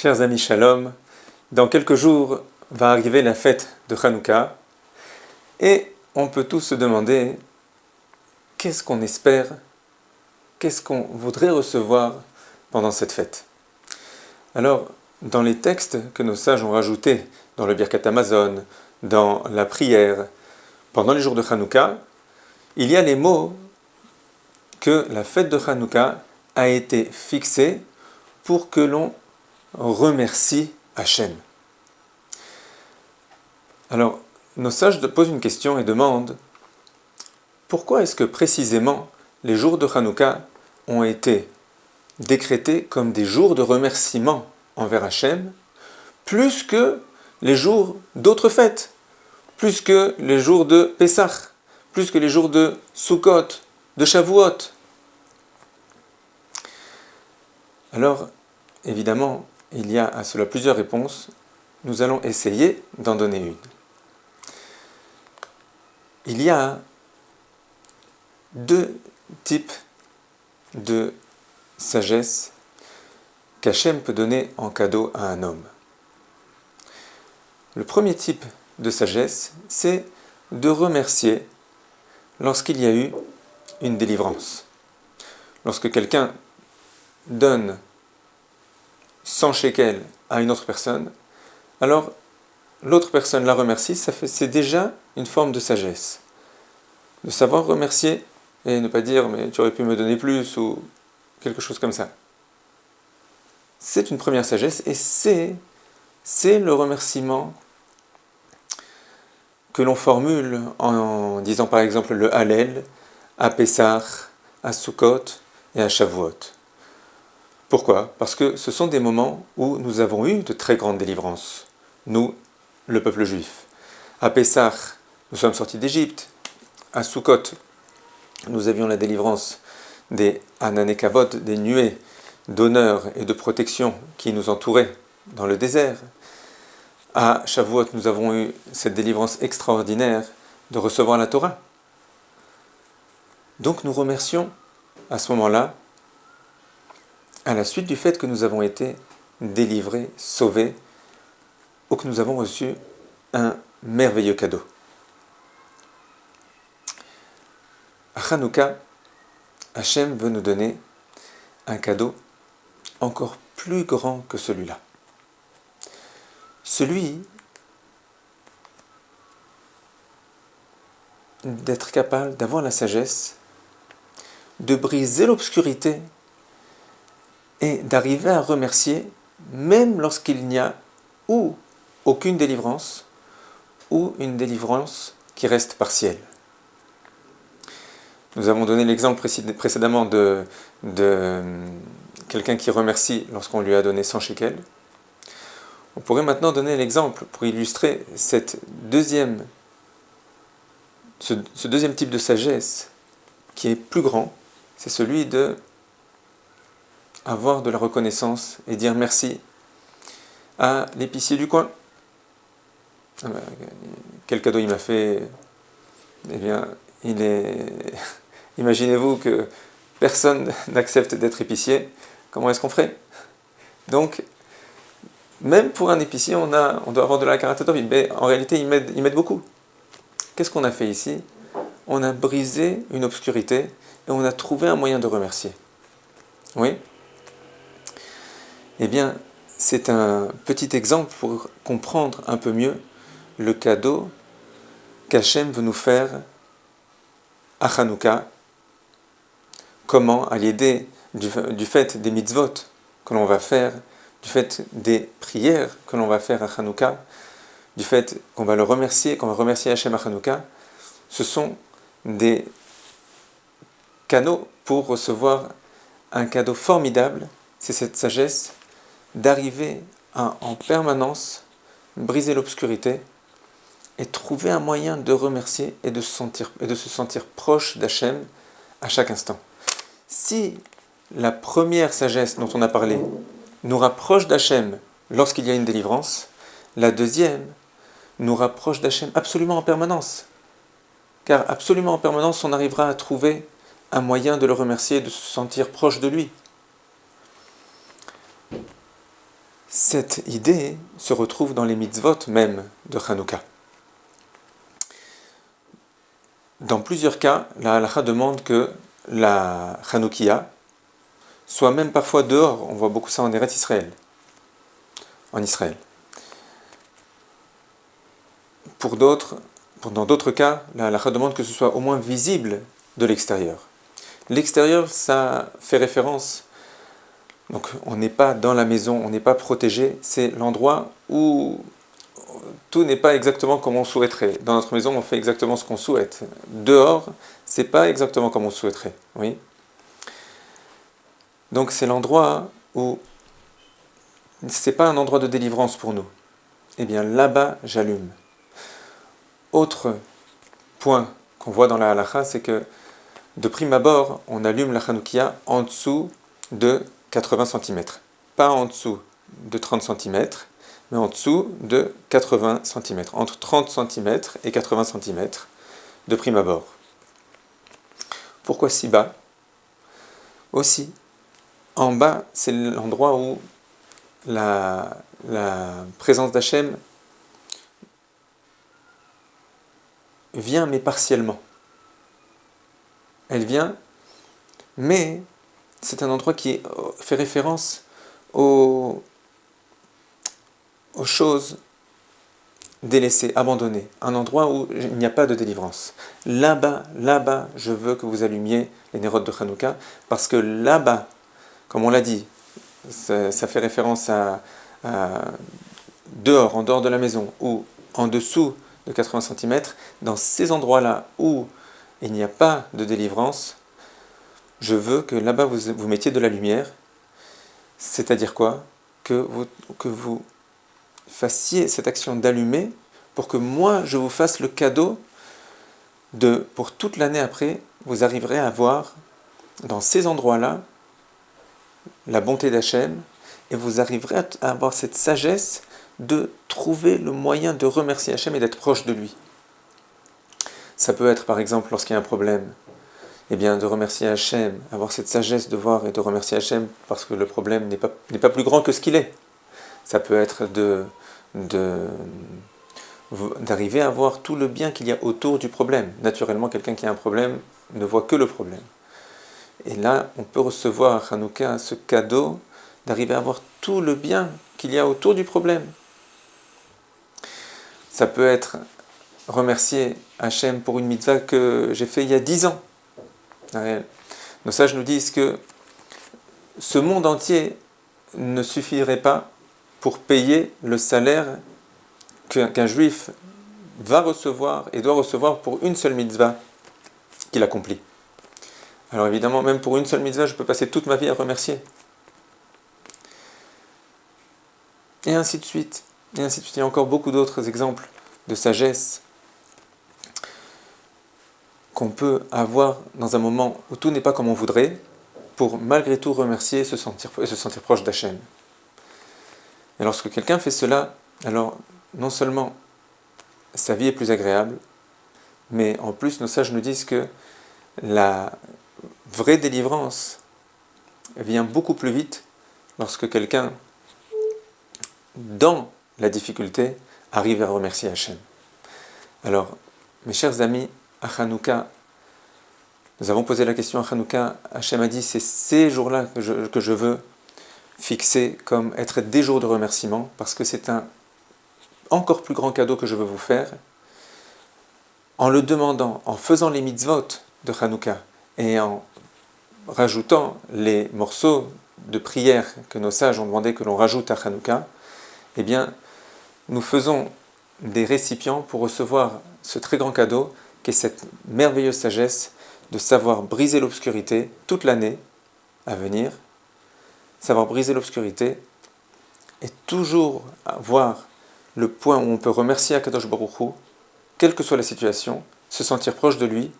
Chers amis, shalom. Dans quelques jours va arriver la fête de Hanouka et on peut tous se demander qu'est-ce qu'on espère, qu'est-ce qu'on voudrait recevoir pendant cette fête. Alors, dans les textes que nos sages ont rajoutés dans le Birkat Hamazon, dans la prière, pendant les jours de Hanouka, il y a les mots que la fête de Hanouka a été fixée pour que l'on remercie Hachem. Alors, nos sages posent une question et demandent pourquoi est-ce que précisément les jours de Hanouka ont été décrétés comme des jours de remerciement envers Hachem, plus que les jours d'autres fêtes, plus que les jours de Pessah, plus que les jours de Sukkot, de Shavuot. Alors, évidemment, il y a à cela plusieurs réponses. Nous allons essayer d'en donner une. Il y a deux types de sagesse qu'Hachem peut donner en cadeau à un homme. Le premier type de sagesse, c'est de remercier lorsqu'il y a eu une délivrance. Lorsque quelqu'un donne 100 shekels à une autre personne, alors l'autre personne la remercie, c'est déjà une forme de sagesse. De savoir remercier et ne pas dire « mais tu aurais pu me donner plus » ou quelque chose comme ça. C'est une première sagesse et c'est le remerciement que l'on formule en disant par exemple le Hallel à Pessah, à Sukkot et à Shavuot. Pourquoi ? Parce que ce sont des moments où nous avons eu de très grandes délivrances, nous, le peuple juif. À Pessah, nous sommes sortis d'Égypte. À Sukkot, nous avions la délivrance des Ananekavot, des nuées d'honneur et de protection qui nous entouraient dans le désert. À Shavuot, nous avons eu cette délivrance extraordinaire de recevoir la Torah. Donc nous remercions à ce moment-là à la suite du fait que nous avons été délivrés, sauvés, ou que nous avons reçu un merveilleux cadeau. À Hanouka, Hachem veut nous donner un cadeau encore plus grand que celui-là. Celui d'être capable d'avoir la sagesse, de briser l'obscurité et d'arriver à remercier même lorsqu'il n'y a ou aucune délivrance ou une délivrance qui reste partielle. Nous avons donné l'exemple précédemment de quelqu'un qui remercie lorsqu'on lui a donné 100 shekels. On pourrait maintenant donner l'exemple pour illustrer ce deuxième type de sagesse qui est plus grand, c'est celui de avoir de la reconnaissance et dire merci à l'épicier du coin. Quel cadeau il m'a fait? Eh bien, imaginez-vous que personne n'accepte d'être épicier. Comment est-ce qu'on ferait? Donc, même pour un épicier, on doit avoir de la karatatov, mais en réalité, il m'aide beaucoup. Qu'est-ce qu'on a fait ici? On a brisé une obscurité et on a trouvé un moyen de remercier. Oui? Eh bien, c'est un petit exemple pour comprendre un peu mieux le cadeau qu'Hachem veut nous faire à Hanouka. Comment, à l'idée du fait des mitzvot que l'on va faire, du fait des prières que l'on va faire à Hanouka, du fait qu'on va le remercier, qu'on va remercier Hachem à Hanouka, ce sont des canaux pour recevoir un cadeau formidable, c'est cette sagesse d'arriver à en permanence briser l'obscurité et trouver un moyen de remercier et de se sentir proche d'Hachem à chaque instant. Si la première sagesse dont on a parlé nous rapproche d'Hachem lorsqu'il y a une délivrance, la deuxième nous rapproche d'Hachem absolument en permanence. Car absolument en permanence, on arrivera à trouver un moyen de le remercier et de se sentir proche de lui. Cette idée se retrouve dans les mitzvot même de Hanouka. Dans plusieurs cas, la halakha demande que la Hanoukia soit même parfois dehors. On voit beaucoup ça en Eretz Israël, en Israël. Dans d'autres cas, la halakha demande que ce soit au moins visible de l'extérieur. L'extérieur, ça fait référence. Donc on n'est pas dans la maison, on n'est pas protégé, c'est l'endroit où tout n'est pas exactement comme on souhaiterait. Dans notre maison, on fait exactement ce qu'on souhaite. Dehors, c'est pas exactement comme on souhaiterait. Oui. Donc c'est l'endroit où c'est pas un endroit de délivrance pour nous. Eh bien là-bas, j'allume. Autre point qu'on voit dans la halakha, c'est que de prime abord, on allume la Hanoukia en dessous de 80 cm. Pas en dessous de 30 cm, mais en dessous de 80 cm. Entre 30 cm et 80 cm de prime abord. Pourquoi si bas? Aussi, en bas, c'est l'endroit où la présence d'Hachem vient, mais partiellement. Elle vient, mais c'est un endroit qui fait référence aux choses délaissées, abandonnées. Un endroit où il n'y a pas de délivrance. Là-bas, je veux que vous allumiez les nérodes de Hanouka, parce que là-bas, comme on l'a dit, ça fait référence à dehors, en dehors de la maison, ou en dessous de 80 cm, dans ces endroits-là où il n'y a pas de délivrance, je veux que là-bas vous mettiez de la lumière. C'est-à-dire quoi? Que vous fassiez cette action d'allumer pour que moi je vous fasse le cadeau pour toute l'année après, vous arriverez à voir dans ces endroits-là la bonté d'Hachem et vous arriverez à avoir cette sagesse de trouver le moyen de remercier Hachem et d'être proche de lui. Ça peut être par exemple lorsqu'il y a un problème, eh bien de remercier Hachem, avoir cette sagesse de voir et de remercier Hachem parce que le problème n'est pas plus grand que ce qu'il est. Ça peut être d'arriver à voir tout le bien qu'il y a autour du problème. Naturellement, quelqu'un qui a un problème ne voit que le problème. Et là, on peut recevoir à Hanouka ce cadeau d'arriver à voir tout le bien qu'il y a autour du problème. Ça peut être remercier Hachem pour une mitzvah que j'ai fait il y a 10 ans. Nos sages nous disent que ce monde entier ne suffirait pas pour payer le salaire qu'un juif va recevoir et doit recevoir pour une seule mitzvah qu'il accomplit. Alors évidemment, même pour une seule mitzvah, je peux passer toute ma vie à remercier. Et ainsi de suite. Et ainsi de suite. Il y a encore beaucoup d'autres exemples de sagesse qu'on peut avoir dans un moment où tout n'est pas comme on voudrait, pour malgré tout remercier et se sentir proche d'Hachem. Et lorsque quelqu'un fait cela, alors non seulement sa vie est plus agréable, mais en plus nos sages nous disent que la vraie délivrance vient beaucoup plus vite lorsque quelqu'un, dans la difficulté, arrive à remercier Hachem. Alors, mes chers amis, à Hanouka, nous avons posé la question à Hanouka, Hachem a dit c'est ces jours-là que je veux fixer comme être des jours de remerciement, parce que c'est un encore plus grand cadeau que je veux vous faire, en le demandant, en faisant les mitzvot de Hanouka, et en rajoutant les morceaux de prière que nos sages ont demandé que l'on rajoute à Hanouka, eh bien, nous faisons des récipients pour recevoir ce très grand cadeau qu'est cette merveilleuse sagesse de savoir briser l'obscurité toute l'année à venir, savoir briser l'obscurité et toujours voir le point où on peut remercier Akadosh Baruch Hu, quelle que soit la situation, se sentir proche de lui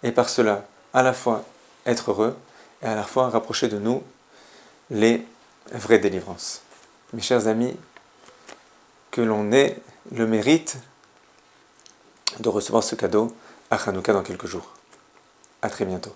et par cela à la fois être heureux et à la fois rapprocher de nous les vraies délivrances. Mes chers amis, que l'on ait le mérite de recevoir ce cadeau à Hanouka dans quelques jours. À très bientôt.